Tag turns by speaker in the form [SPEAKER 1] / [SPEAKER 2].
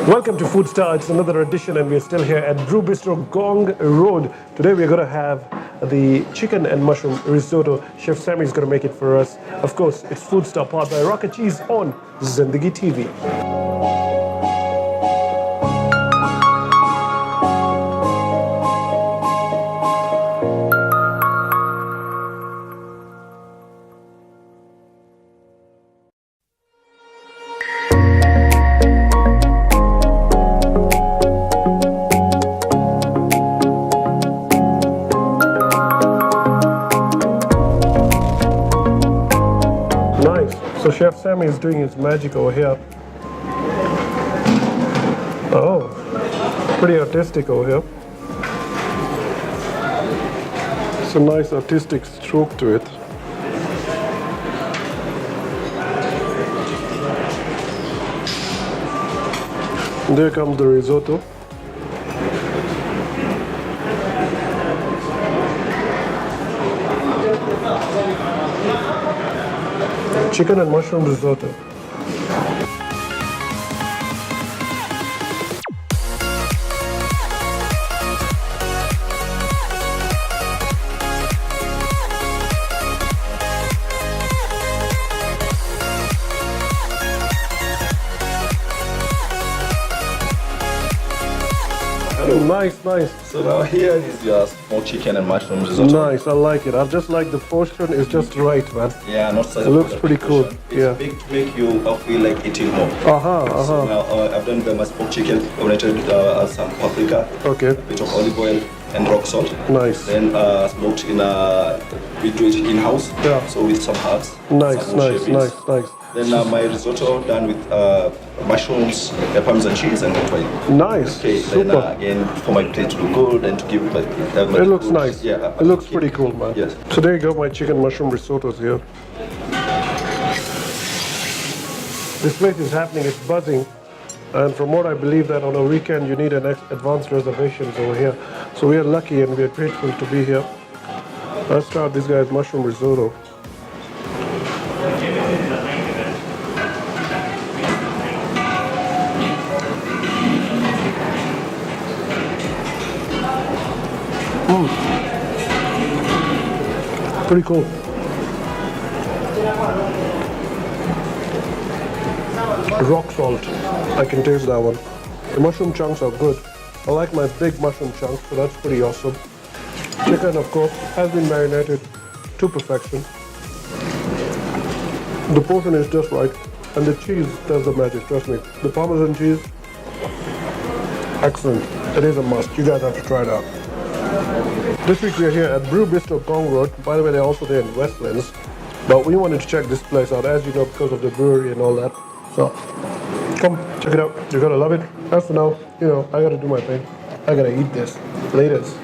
[SPEAKER 1] Welcome to FoodSta. It's another edition, and we're still here at Brew Bistro, Gong Road. Today we're going to have the chicken and mushroom risotto. Chef Sammy is going to make it for us. Of course, it's FoodSta powered by Raka Cheese on Zindagi TV. So Chef Sammy is doing his magic over here. Oh, pretty artistic over here. It's a nice artistic stroke to it. And there comes the risotto. Chicken and mushroom risotto. Nice, nice.
[SPEAKER 2] So now here is your smoked chicken and mushroom risotto.
[SPEAKER 1] Nice, I like it. I just like the portion is just right, man.
[SPEAKER 2] Yeah, not such
[SPEAKER 1] it looks pretty cool.
[SPEAKER 2] It's
[SPEAKER 1] yeah,
[SPEAKER 2] big to make you feel like eating more. So now I've done my smoked chicken. I've added some paprika,
[SPEAKER 1] okay,
[SPEAKER 2] a bit of olive oil and rock salt.
[SPEAKER 1] Nice.
[SPEAKER 2] Then smoked in we do it in house.
[SPEAKER 1] Yeah.
[SPEAKER 2] So with some herbs.
[SPEAKER 1] Nice,
[SPEAKER 2] some
[SPEAKER 1] nice, nice, nice.
[SPEAKER 2] Then my risotto done with mushrooms, Parmesan cheese and hot oil.
[SPEAKER 1] Nice.
[SPEAKER 2] Okay.
[SPEAKER 1] Super.
[SPEAKER 2] Then again for my plate to look good and to give it my
[SPEAKER 1] it looks
[SPEAKER 2] good,
[SPEAKER 1] nice.
[SPEAKER 2] Yeah.
[SPEAKER 1] It looks pretty cool, man.
[SPEAKER 2] Yes.
[SPEAKER 1] So there you go, my chicken mushroom risottos here. This place is happening, it's buzzing. And from what I believe that on a weekend you need an advanced reservations over here. So we are lucky and we are grateful to be here. Let's start this guy's mushroom risotto. Pretty cool. Rock salt. I can taste that one. The mushroom chunks are good. I like my big mushroom chunks, so that's pretty awesome. Chicken, of course, has been marinated to perfection. The portion is just right, and the cheese does the magic, trust me. The Parmesan cheese, excellent. It is a must. You guys have to try it out. This week we are here at Brew Bistro, Gong Road. By the way, they're also there in Westlands. But we wanted to check this place out, as you know, because of the brewery and all that. So, come, check it out. You're gonna love it. As for now, you know, I gotta do my thing. I gotta eat this. Laters.